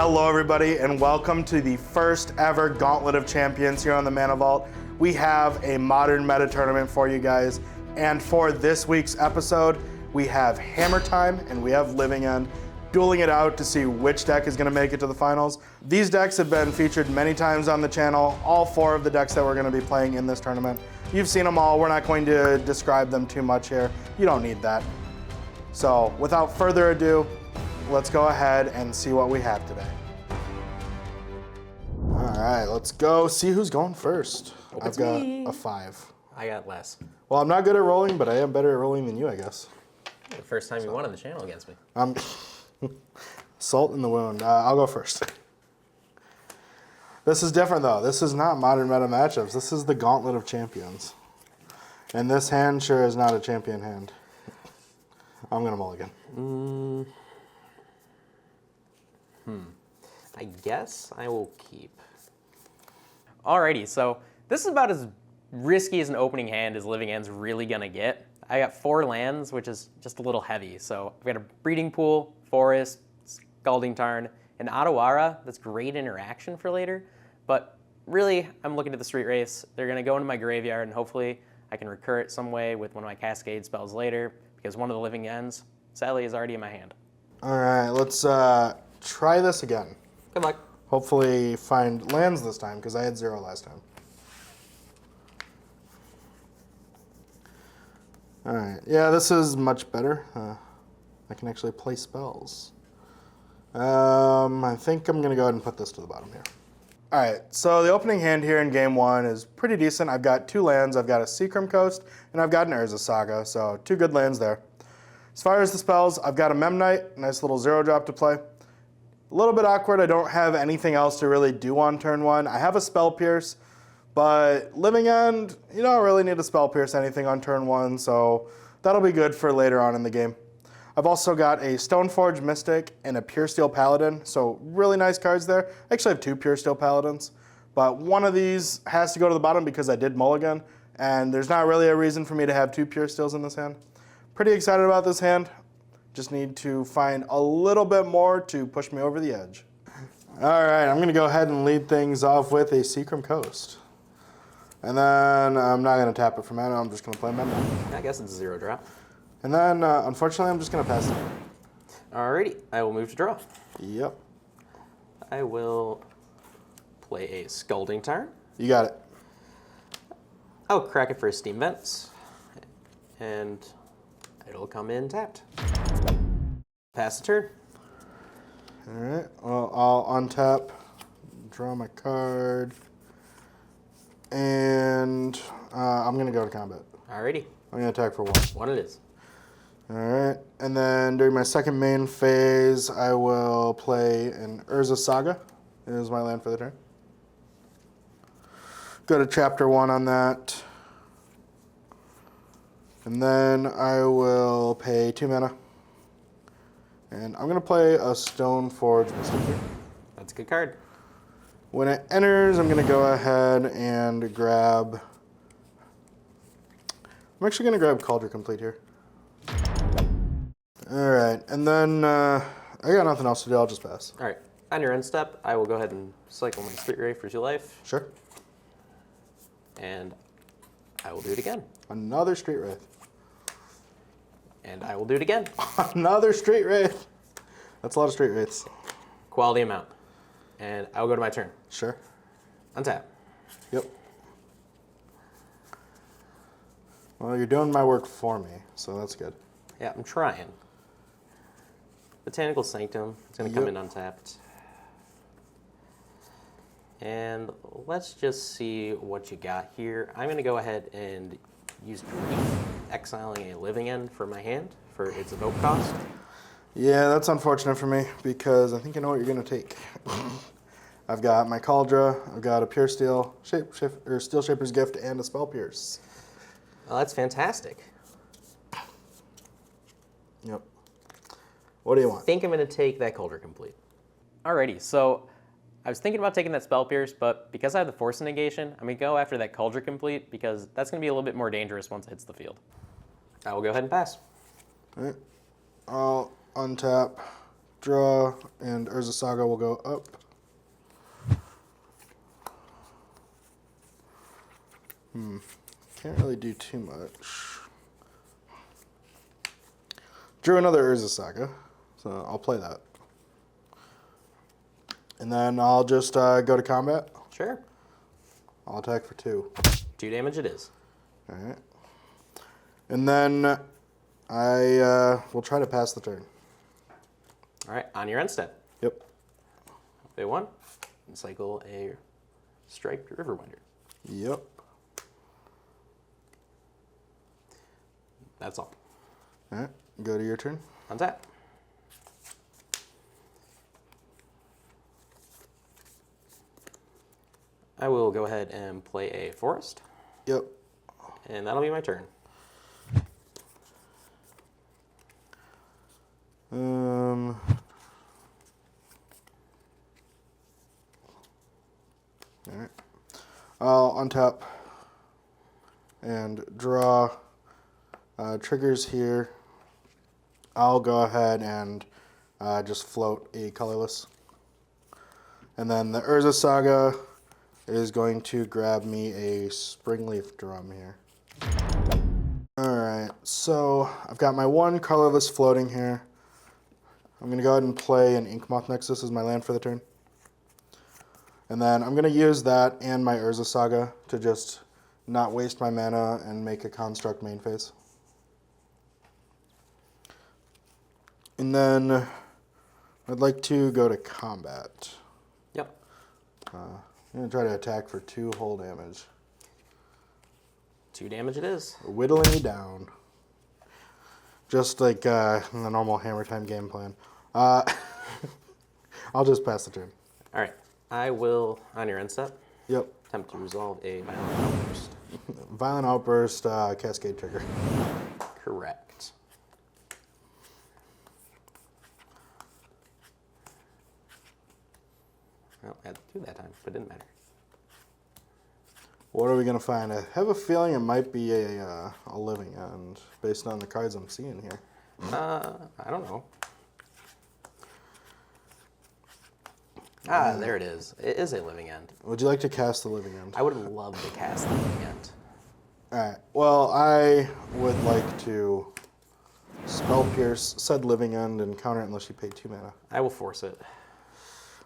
Hello everybody and welcome to the first ever Gauntlet of Champions here on the Mana Vault. We have a modern meta tournament for you guys, and for this week's episode we have Hammertime and we have Living End dueling it out to see which deck is going to make it to the finals. These decks have been featured many times on the channel, all four of the decks that we're going to be playing in this tournament. You've seen them all, we're not going to describe them too much here. You don't need that. So without further ado, let's go ahead and see what we have today. All right, let's go see who's going first. I've got a 5. I got less. Well, I'm not good at rolling, but I am better at rolling than you, I guess. The first time you won on the channel against me. Salt in the wound. I'll go first. This is different though. This is not modern meta matchups. This is the Gauntlet of Champions. And this hand sure is not a champion hand. I'm gonna mulligan. I guess I will keep. Alrighty, so this is about as risky as an opening hand as Living End's really gonna get. I got 4 lands, which is just a little heavy. So I've got a Breeding Pool, Forest, Scalding Tarn, and Otawara. That's great interaction for later, but really I'm looking at the Street Wraiths. They're gonna go into my graveyard and hopefully I can recur it some way with one of my Cascade spells later, because one of the Living Ends, sadly, is already in my hand. All right, let's try this again. Good luck. Hopefully find lands this time, because I had 0 last time. All right, yeah, this is much better. I can actually play spells. I think I'm gonna go ahead and put this to the bottom here. All right, so the opening hand here in game 1 is pretty decent. I've got 2 lands. I've got a Seacrim Coast, and I've got an Urza Saga, so 2 good lands there. As far as the spells, I've got a Memnite, nice little 0-drop to play. A little bit awkward, I don't have anything else to really do on turn 1. I have a Spell Pierce, but Living End, you don't really need to Spell Pierce anything on turn 1, so that'll be good for later on in the game. I've also got a Stoneforge Mystic and a Pure Steel Paladin, so really nice cards there. I actually have 2 Pure Steel Paladins, but one of these has to go to the bottom because I did mulligan, and there's not really a reason for me to have 2 Pure Steels in this hand. Pretty excited about this hand. Just need to find a little bit more to push me over the edge. All right, I'm gonna go ahead and lead things off with a Seacrim Coast. And then I'm not gonna tap it for mana, I'm just gonna play mana. I guess it's a 0-drop. And then, unfortunately, I'm just gonna pass it. Alrighty, I will move to draw. Yep. I will play a Scalding Tarn. You got it. I'll crack it for a Steam Vents. And it'll come in tapped. Pass the turn. All right, well, I'll untap, draw my card, and I'm gonna go to combat. Alrighty. I'm gonna attack for 1. 1 it is. All right, and then during my second main phase, I will play an Urza Saga. It is my land for the turn. Go to chapter 1 on that. And then I will pay 2 mana. And I'm gonna play a Stoneforge Mystic here. That's a good card. When it enters, I'm gonna go ahead and grab... I'm actually gonna grab Cauldron Complete here. All right, and then I got nothing else to do, I'll just pass. All right, on your end step, I will go ahead and cycle my Street Wraith for 2 life. Sure. And I will do it again. Another Street Wraith. And I will do it again. Another Street Wraith. That's a lot of Street Wraiths. Quality amount. And I will go to my turn. Sure. Untap. Yep. Well, you're doing my work for me, so that's good. Yeah, I'm trying. Botanical Sanctum. It's going to come in untapped. And let's just see what you got here. I'm going to go ahead and use Grief, exiling a Living End for my hand for its evoke cost. Yeah, that's unfortunate for me because I think I know what you're going to take. I've got my Cauldra, I've got a Pure Steel, Steel Shaper's Gift, and a Spell Pierce. Well, that's fantastic. Yep. What do you want? I think I'm going to take that Cauldron Complete. Alrighty, so I was thinking about taking that Spell Pierce, but because I have the Force Negation, I'm going to go after that Cauldron Complete because that's going to be a little bit more dangerous once it hits the field. I will go ahead and pass. All right. I'll untap, draw, and Urza Saga will go up. Can't really do too much. Drew another Urza Saga, so I'll play that. And then I'll just go to combat. Sure. I'll attack for 2. 2 damage it is. All right. And then I will try to pass the turn. All right, on your end step. Yep. Pay 1 and cycle a striped Riverwinder. Yep. That's all. All right. Go to your turn. Untap. I will go ahead and play a forest. Yep. And that'll be my turn. All right. I'll untap and draw triggers here. I'll go ahead and just float a colorless. And then the Urza Saga is going to grab me a Springleaf Drum here. Alright, so I've got my 1 colorless floating here. I'm going to go ahead and play an Inkmoth Nexus as my land for the turn. And then I'm going to use that and my Urza Saga to just not waste my mana and make a construct main phase. And then I'd like to go to combat. Yep. I'm going to try to attack for 2 whole damage. 2 damage it is. Whittling me down. Just like the normal Hammertime game plan. I'll just pass the turn. All right. I will, on your end step, Yep. attempt to resolve a Violent Outburst. Violent Outburst, Cascade Trigger. Correct. Well, I had to do that time, but it didn't matter. What are we going to find? I have a feeling it might be a Living End, based on the cards I'm seeing here. I don't know. Ah, there it is. It is a Living End. Would you like to cast the Living End? I would love to cast the Living End. Alright, well, I would like to Spell Pierce, said Living End, and counter it unless you pay 2 mana. I will force it.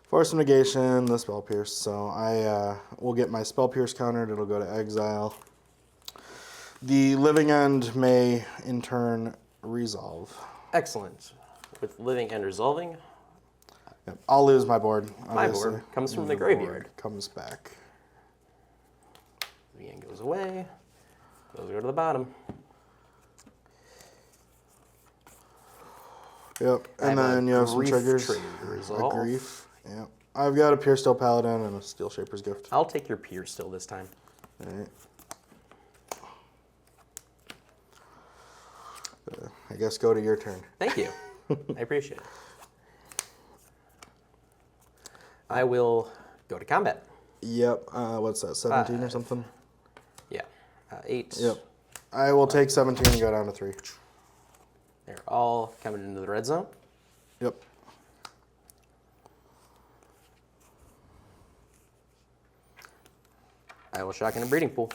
Force of Negation, the Spell Pierce, so I will get my Spell Pierce countered, it'll go to exile. The Living End may, in turn, resolve. Excellent. With Living End resolving, Yep. I'll lose my board, my obviously. board comes from And the graveyard. board comes back. Living End goes away. Those go to the bottom. Yep, and then you have some triggers. Trigger to resolve. A grief. Yep. I've got a Pure Steel Paladin and a Steel Shaper's Gift. I'll take your Pier still this time. All right. I guess go to your turn. Thank you. I appreciate it. I will go to combat. Yep. What's that, 17 or something? Yeah. 8. Yep. I will take 17 and go down to 3. They're all coming into the red zone. Yep. I will shotgun a breeding pool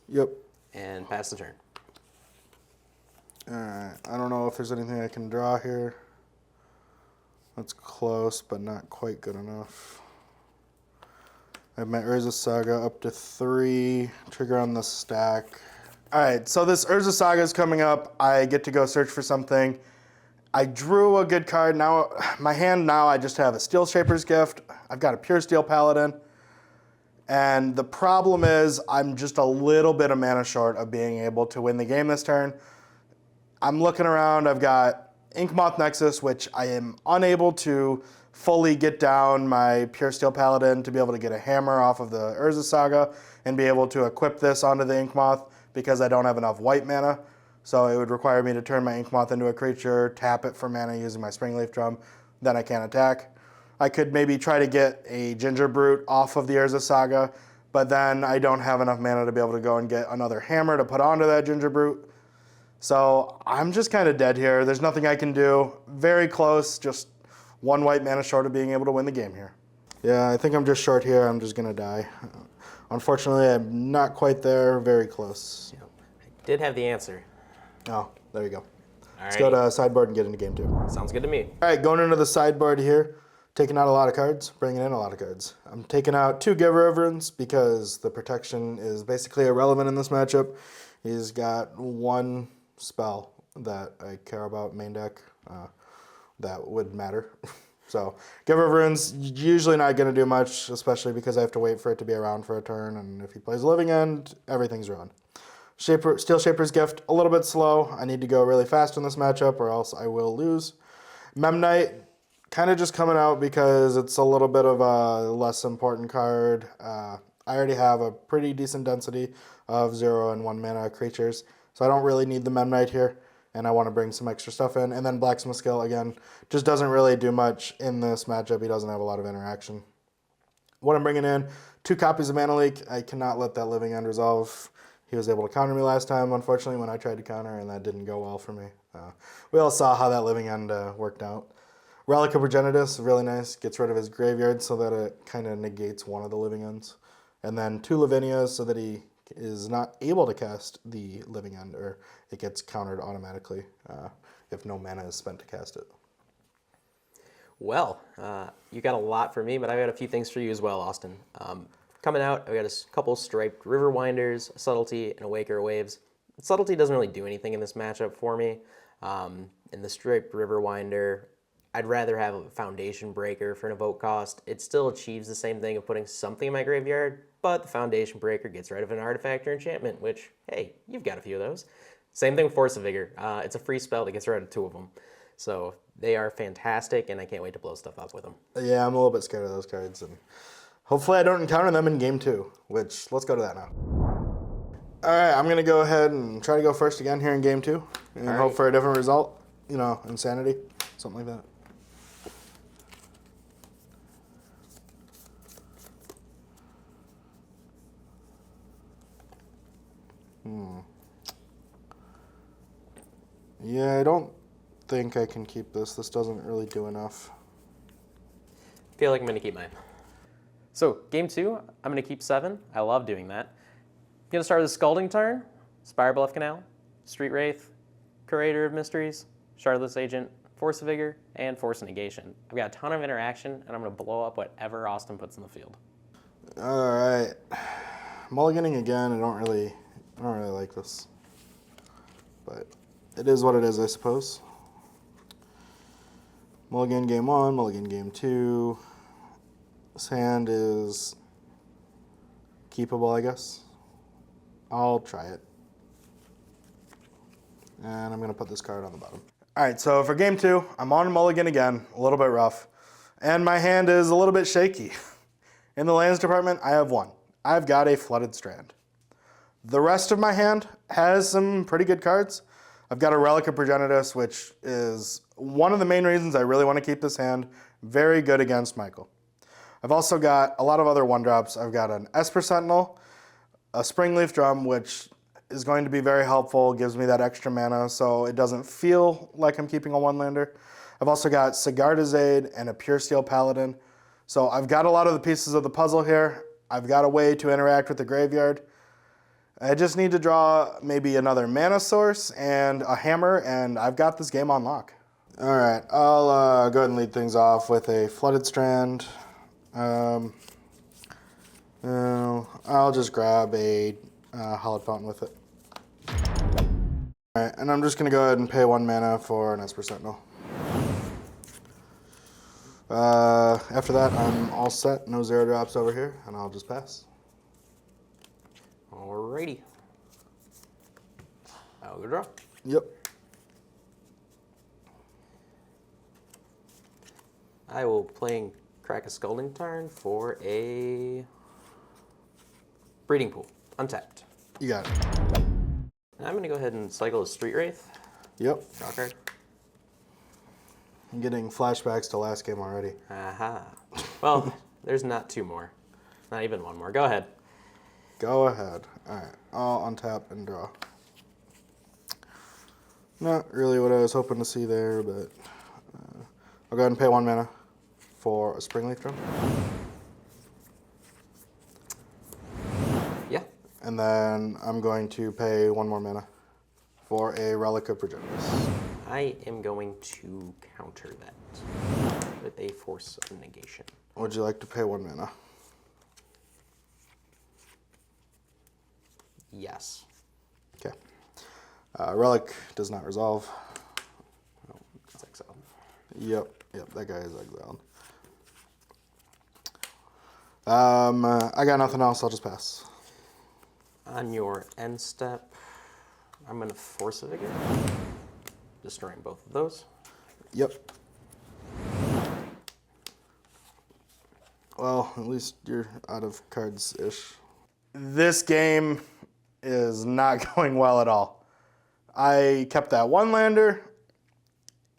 Yep. and pass the turn. Alright. I don't know if there's anything I can draw here. That's close, but not quite good enough. I have my Urza Saga up to 3. Trigger on the stack. Alright, so this Urza Saga is coming up. I get to go search for something. I drew a good card. Now, my hand now, I just have a Steel Shaper's Gift. I've got a Pure Steel Paladin. And the problem is I'm just a little bit of mana short of being able to win the game this turn. I'm looking around. I've got Inkmoth Nexus, which I am unable to fully get down my Pure Steel Paladin to be able to get a hammer off of the Urza Saga and be able to equip this onto the Inkmoth because I don't have enough white mana. So it would require me to turn my Inkmoth into a creature, tap it for mana using my Springleaf Drum, then I can't attack. I could maybe try to get a Ginger Brute off of the Urza Saga, but then I don't have enough mana to be able to go and get another hammer to put onto that Ginger Brute. So I'm just kind of dead here. There's nothing I can do. Very close, just one white mana short of being able to win the game here. Yeah, I think I'm just short here. I'm just going to die. Unfortunately, I'm not quite there. Very close. Yep. I did have the answer. Oh, there you go. Alrighty. Let's go to sideboard and get into game 2. Sounds good to me. All right, going into the sideboard here. Taking out a lot of cards, bringing in a lot of cards. I'm taking out 2 Give Reverence because the protection is basically irrelevant in this matchup. He's got 1 spell that I care about main deck that would matter. So Give Reverence, usually not going to do much, especially because I have to wait for it to be around for a turn, and if he plays a Living End, everything's ruined. Steel Shaper's Gift, a little bit slow. I need to go really fast in this matchup or else I will lose. Memnite, kind of just coming out because it's a little bit of a less important card. I already have a pretty decent density of 0 and 1 mana creatures, so I don't really need the Memnite here, and I want to bring some extra stuff in. And then Blacksmith Skill, again, just doesn't really do much in this matchup. He doesn't have a lot of interaction. What I'm bringing in, 2 copies of Mana Leak. I cannot let that Living End resolve. He was able to counter me last time, unfortunately, when I tried to counter, and that didn't go well for me. We all saw how that Living End worked out. Relic of Progenitus, really nice. Gets rid of his graveyard so that it kind of negates one of the Living Ends. And then 2 Lavinias so that he is not able to cast the Living End, or it gets countered automatically if no mana is spent to cast it. Well, you got a lot for me, but I've got a few things for you as well, Austin. Coming out, I've got a couple striped River Winders, a Subtlety, and a Waker Waves. Subtlety doesn't really do anything in this matchup for me. In the striped River Winder, I'd rather have a Foundation Breaker for an evoke cost. It still achieves the same thing of putting something in my graveyard, but the Foundation Breaker gets rid of an artifact or enchantment, which, hey, you've got a few of those. Same thing with Force of Vigor. It's a free spell that gets rid of 2 of them. So they are fantastic, and I can't wait to blow stuff up with them. Yeah, I'm a little bit scared of those cards, and hopefully I don't encounter them in game 2, which, let's go to that now. All right, I'm going to go ahead and try to go first again here in game 2, and hope for a different result. You know, insanity, something like that. Yeah, I don't think I can keep this. This doesn't really do enough. I feel like I'm going to keep mine. So, game 2, I'm going to keep 7. I love doing that. I'm going to start with a Scalding Tarn, Spire Bluff Canal, Street Wraith, Curator of Mysteries, Shardless Agent, Force of Vigor, and Force of Negation. I've got a ton of interaction, and I'm going to blow up whatever Austin puts in the field. All right. Mulliganing again, I don't really like this. But it is what it is, I suppose. Mulligan game 1, Mulligan game 2. This hand is keepable, I guess. I'll try it. And I'm going to put this card on the bottom. All right, so for game 2, I'm on Mulligan again, a little bit rough. And my hand is a little bit shaky. In the lands department, I have 1. I've got a Flooded Strand. The rest of my hand has some pretty good cards. I've got a Relic of Progenitus, which is one of the main reasons I really want to keep this hand. Very good against Michael. I've also got a lot of other 1-drops. I've got an Esper Sentinel, a Springleaf Drum, which is going to be very helpful, gives me that extra mana, so it doesn't feel like I'm keeping a 1-lander. I've also got Sigarda's Aid and a Pure Steel Paladin. So I've got a lot of the pieces of the puzzle here. I've got a way to interact with the graveyard. I just need to draw maybe another mana source and a hammer, and I've got this game on lock. All right, I'll go ahead and lead things off with a Flooded Strand. I'll just grab a Hallowed Fountain with it. All right, and I'm just going to go ahead and pay 1 mana for an Esper Sentinel. After that, I'm all set. No 0-drops over here, and I'll just pass. Alrighty. I'll go draw. Yep. I will crack a Scalding Tarn for a Breeding Pool, untapped. You got it. And I'm going to go ahead and cycle a Street Wraith. Yep. Draw a card. I'm getting flashbacks to last game already. Aha. Well, there's not 2 more. Not even 1 more. Go ahead. Go ahead. All right, I'll untap and draw. Not really what I was hoping to see there, but I'll go ahead and pay 1 mana for a Springleaf Drum. Yeah. And then I'm going to pay 1 more mana for a Relic of Progenitus. I am going to counter that with a Force of Negation. Would you like to pay 1 mana? Yes. Okay. Relic does not resolve. Oh, it's exiled. Yep, that guy is exiled. I got nothing else, I'll just pass. On your end step, I'm going to Force of Vigor, destroying both of those. Yep. Well, at least you're out of cards-ish. This game is not going well at all. I kept that 1 lander.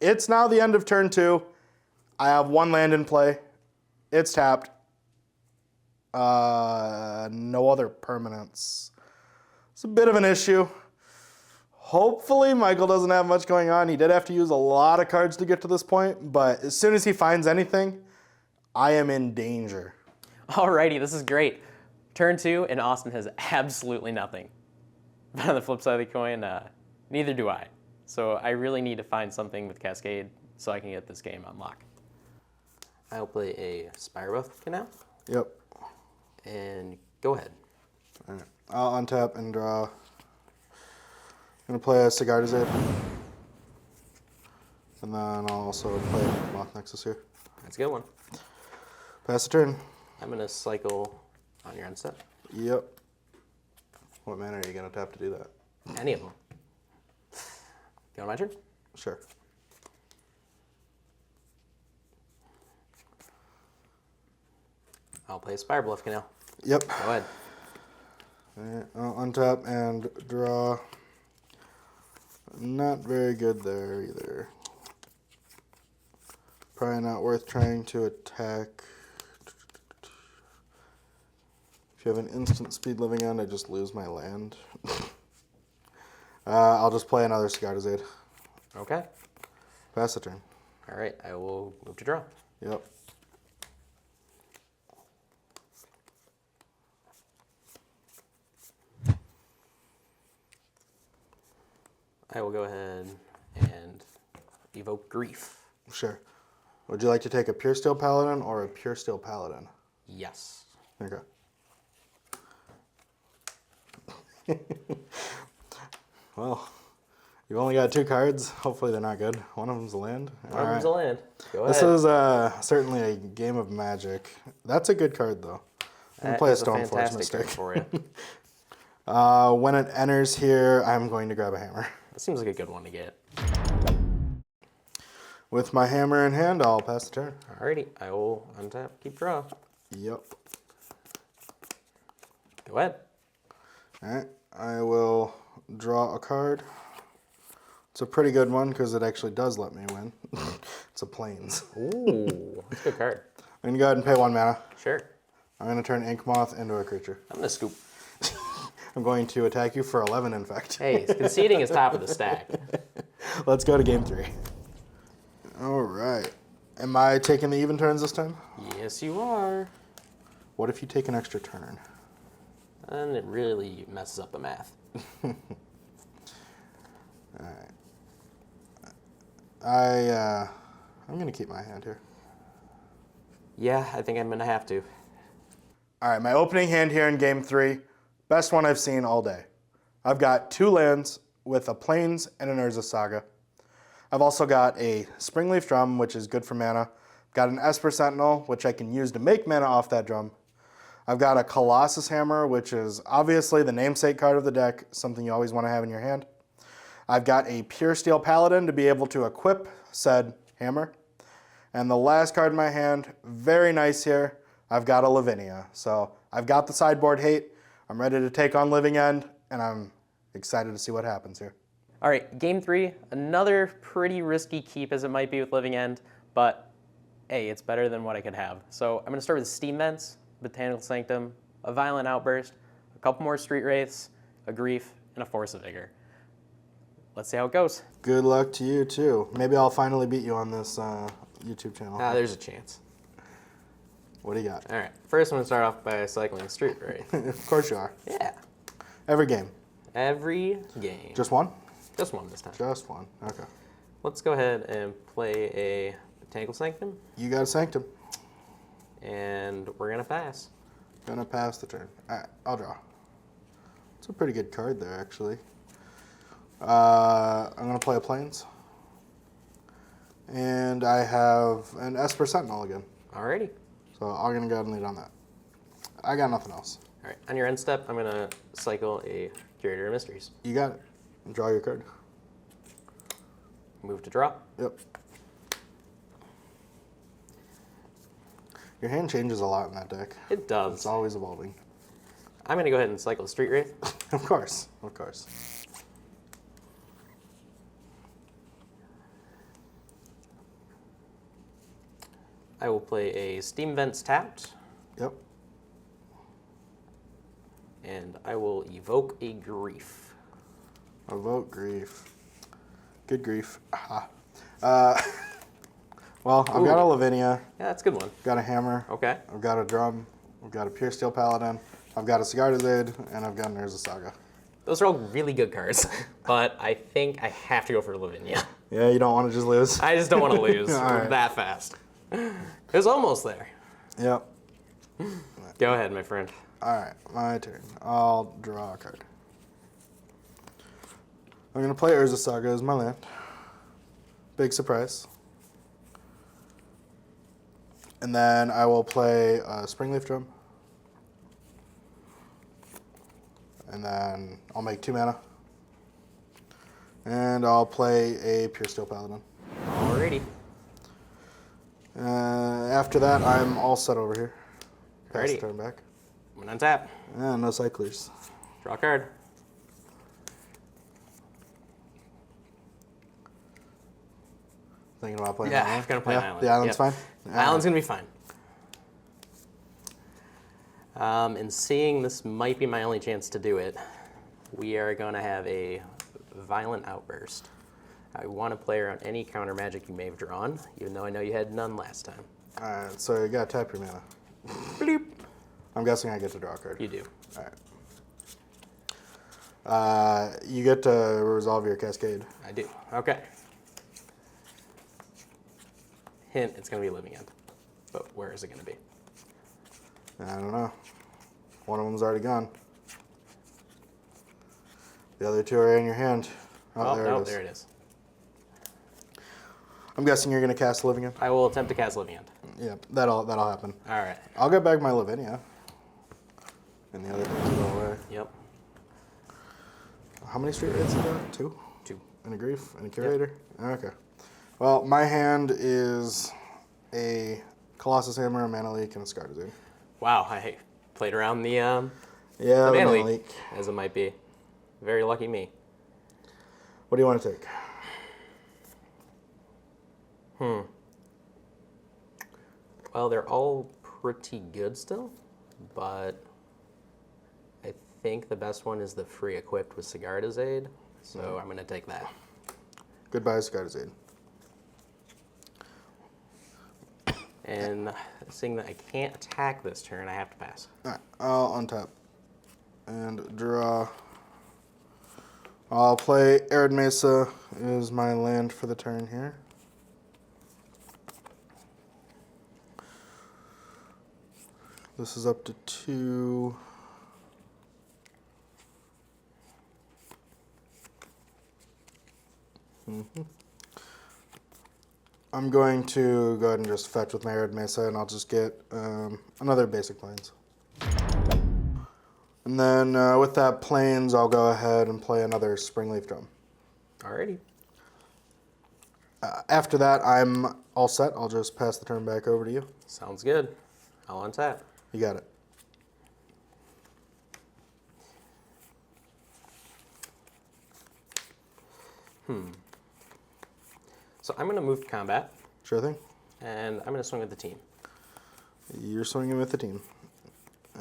It's now the end of turn 2. I have 1 land in play. It's tapped. No other permanents. It's a bit of an issue. Hopefully Michael doesn't have much going on. He did have to use a lot of cards to get to this point, but as soon as he finds anything, I am in danger. Alrighty, this is great. Turn 2, and Austin has absolutely nothing. But on the flip side of the coin, neither do I. So I really need to find something with Cascade so I can get this game on lock. I'll play a Spirebuff Canal. Yep. And go ahead. All right. I'll untap and draw. I'm going to play a Cigar Zade. And then I'll also play Moth Nexus here. That's a good one. Pass the turn. I'm going to cycle on your end step. Yep. What mana are you going to tap to do that? Any of them. You want my turn? Sure. I'll play a Spirebluff Canal. Yep. Go ahead. All right, I'll untap and draw. Not very good there either. Probably not worth trying to attack. If you have an instant speed living end, I just lose my land. I'll just play another Cigar Zade. Okay. Pass the turn. All right, I will move to draw. Yep. I will go ahead and evoke Grief. Sure. Would you like to take a Pure Steel Paladin or a Pure Steel Paladin? Yes. Okay. Well, you've only got 2 cards. Hopefully they're not good. One of them's a land. One of them's a land. Go ahead. This is certainly a game of Magic. That's a good card, though. I'm going to play a Stoneforge Mystic. For you. When it enters here, I'm going to grab a hammer. That seems like a good one to get. With my hammer in hand, I'll pass the turn. Alrighty, I will untap, keep draw. Yep. Go ahead. Alright, I will draw a card. It's a pretty good one because it actually does let me win. It's a Plains. Ooh, that's a good card. I'm going to go ahead and pay 1 mana. Sure. I'm going to turn Ink Moth into a creature. I'm going to scoop. I'm going to attack you for 11, in fact. Hey, conceding is top of the stack. Let's go to game 3. All right. Am I taking the even turns this time? Yes, you are. What if you take an extra turn? And it really messes up the math. All right. I'm going to keep my hand here. Yeah, I think I'm going to have to. All right, my opening hand here in game 3. Best one I've seen all day. I've got 2 lands with a Plains and an Urza Saga. I've also got a Springleaf Drum, which is good for mana. Got an Esper Sentinel, which I can use to make mana off that drum. I've got a Colossus Hammer, which is obviously the namesake card of the deck, something you always want to have in your hand. I've got a Pure Steel Paladin to be able to equip said hammer. And the last card in my hand, very nice here, I've got a Lavinia. So I've got the sideboard hate. I'm ready to take on Living End, and I'm excited to see what happens here. All right, game 3, another pretty risky keep as it might be with Living End, but hey, it's better than what I could have. So I'm going to start with Steam Vents, Botanical Sanctum, a Violent Outburst, a couple more Street Wraiths, a Grief, and a Force of Vigor. Let's see how it goes. Good luck to you, too. Maybe I'll finally beat you on this YouTube channel. There's a chance. What do you got? All right. First, I'm going to start off by cycling Street Wraith. Of course you are. Yeah. Every game. Every game. Just one? Just one this time. Just one. Okay. Let's go ahead and play a Botanical Sanctum. You got a Sanctum. And we're going to pass. Gonna pass the turn. All right, I'll draw. It's a pretty good card there, actually. I'm gonna play a Plains. And I have an Esper Sentinel again. Alrighty. So I'm gonna go ahead and lead on that. I got nothing else. All right. On your end step, I'm going to cycle a Curator of Mysteries. You got it. Draw your card. Move to draw. Yep. Your hand changes a lot in that deck. It does. It's always evolving. I'm going to go ahead and cycle Street Wraith. Of course. Of course. I will play a Steam Vents tapped. Yep. And I will evoke a Grief. Evoke Grief. Good grief. Aha. Well, I've got a Lavinia. Yeah, that's a good one. Got a Hammer. Okay. I've got a Drum. I've got a Pure Steel Paladin. I've got a Sideboarding, and I've got an Urza Saga. Those are all really good cards, but I think I have to go for Lavinia. Yeah, you don't want to just lose? I just don't want to lose Right. that fast. It was almost there. Yep. Go ahead, my friend. All right, my turn. I'll draw a card. I'm going to play Urza Saga as my land. Big surprise. And then I will play Springleaf Drum. And then I'll make 2 mana. And I'll play a Pure Steel Paladin. Alrighty. After that, I'm all set over here. Pass the Alrighty. turn back. I'm going to untap. No cyclers. Draw a card. Thinking about playing Yeah, an island? I'm going to play an island. The island's Yep. fine? Island's going to be fine. And seeing this might be my only chance to do it, we are going to have a Violent Outburst. I want to play around any counter magic you may have drawn, even though I know you had none last time. Alright, so you gotta tap your mana. Bloop. I'm guessing I get to draw a card. You do. Alright. You get to resolve your Cascade. I do. Okay. Hint, it's going to be a Living End. But where is it going to be? I don't know. One of them's already gone. The other 2 are in your hand. Oh, there no, it is. there it is. I'm guessing you're gonna cast Living End? I will attempt to cast Living End. Yeah, that'll happen. All right. I'll get back my Lavinia. And the other things will go away. Yep. How many Street Wraiths you got? 2? 2. And a Grief and a Curator? Okay. Well, my hand is a Colossus Hammer, a Mana Leak, and a Scartazine. Wow, I played around the Yeah, the the Mana Mana Leak, Leak. as it might be. Very lucky me. What do you want to take? Well, they're all pretty good still, but I think the best one is the free equipped with Sigarda's Aid, so I'm going to take that. Goodbye, Scartazine. And seeing that I can't attack this turn, I have to pass. Alright, I'll untap and draw. I'll play Arid Mesa is my land for the turn here. This is up to 2. I'm going to go ahead and just fetch with my Arid Mesa, and I'll just get another basic Plains. And then with that Plains, I'll go ahead and play another Springleaf Drum. Alrighty. After that, I'm all set. I'll just pass the turn back over to you. Sounds good. I'll untap. You got it. So I'm going to move to combat, Sure thing. and I'm going to swing with the team. You're swinging with the team.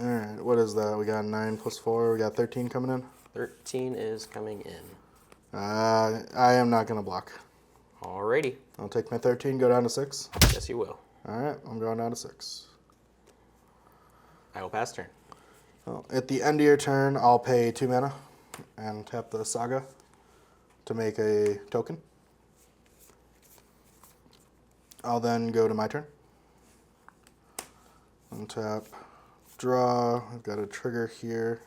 All right, what is that? We got 9 plus 4. We got 13 coming in. 13 is coming in. I am not going to block. Alrighty. I'll take my 13, go down to 6. Yes, you will. All right, I'm going down to 6. I will pass turn. Well, at the end of your turn, I'll pay 2 mana and tap the Saga to make a token. I'll then go to my turn. Untap, draw. I've got a trigger here.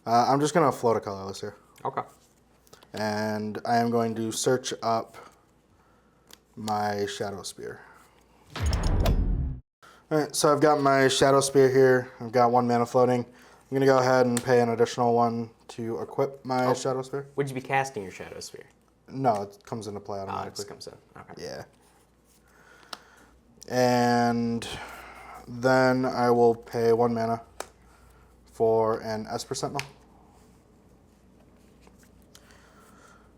I'm just going to float a colorless here. Okay. And I am going to search up my Shadow Spear. All right, so I've got my Shadow Spear here. I've got 1 mana floating. I'm going to go ahead and pay an additional 1 to equip my Shadow Spear. Would you be casting your Shadow Spear? No, it comes into play Oh, automatically. it just comes in. Okay. Yeah. And then I will pay 1 mana for an Esper Sentinel.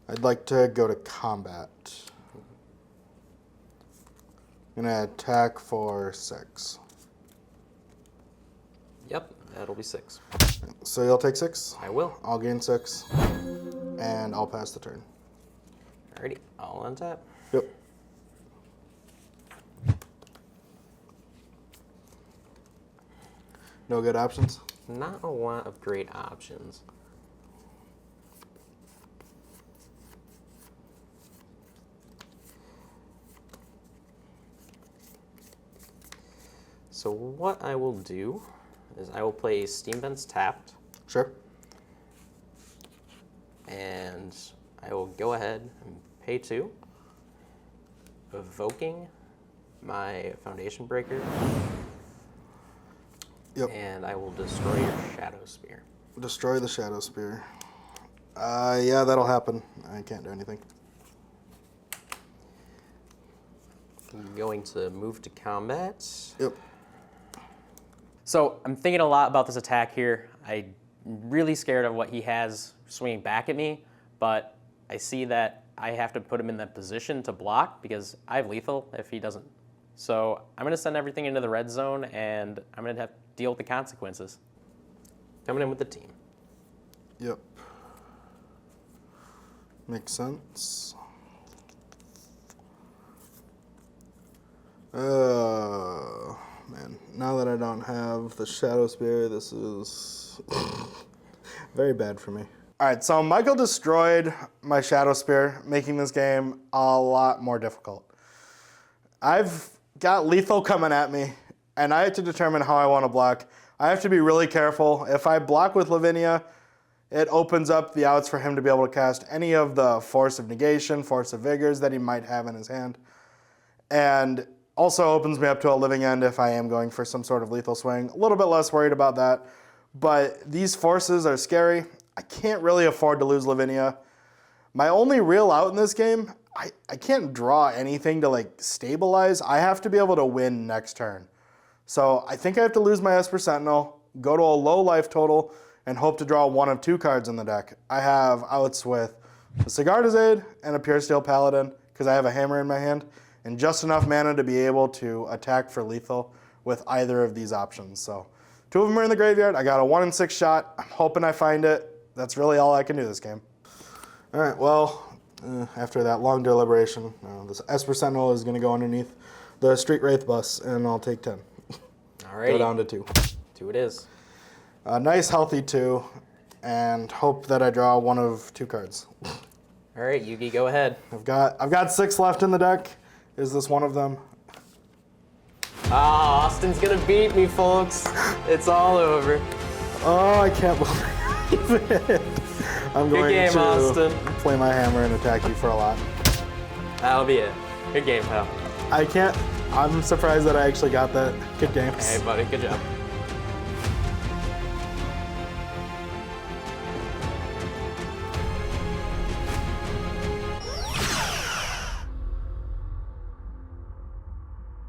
I'd like to go to combat. I'm going to attack for 6. Yep, that'll be 6. So you'll take 6? I will. I'll gain 6. And I'll pass the turn. Alrighty, I'll untap. Yep. No good options? Not a lot of great options. So what I will do is I will play Steam Vents tapped, Sure. and I will go ahead and pay 2, evoking my Foundation Breaker, Yep. and I will destroy your Shadow Spear. Destroy the Shadow Spear. Yeah, that'll happen. I can't do anything. I'm going to move to combat. Yep. So I'm thinking a lot about this attack here. I'm really scared of what he has swinging back at me, but I see that I have to put him in that position to block because I have lethal if he doesn't. So I'm going to send everything into the red zone, and I'm going to have to deal with the consequences. Coming in with the team. Yep. Makes sense. Man, now that I don't have the Shadow Spear, this is very bad for me. All right, so Michael destroyed my Shadow Spear, making this game a lot more difficult. I've got lethal coming at me, and I have to determine how I want to block. I have to be really careful. If I block with Lavinia, it opens up the outs for him to be able to cast any of the Force of Negation, Force of Vigors that he might have in his hand. And also opens me up to a living end if I am going for some sort of lethal swing. A little bit less worried about that. But these forces are scary. I can't really afford to lose Lavinia. My only real out in this game, I can't draw anything to like stabilize. I have to be able to win next turn. So I think I have to lose my Esper Sentinel, go to a low life total, and hope to draw 1 of 2 cards in the deck. I have outs with a Sigarda's Aid and a Pure Steel Paladin because I have a hammer in my hand, and just enough mana to be able to attack for lethal with either of these options. So 2 of them are in the graveyard. I got a 1 in 6 shot. I'm hoping I find it. That's really all I can do this game. All right, well, after that long deliberation, this Esper Sentinel is going to go underneath the Street Wraith bus, and I'll take 10. All right. Go down to 2. 2 it is. A nice healthy 2, and hope that I draw 1 of 2 cards. All right, Yugi, go ahead. I've got 6 left in the deck. Is this one of them? Ah, Austin's gonna beat me, folks. It's all over. Oh, I can't believe it. I'm Good going game, to Austin. play my hammer and attack you for a lot. That'll be it. Good game, pal. I'm surprised that I actually got that. Good games. Hey, buddy, good job.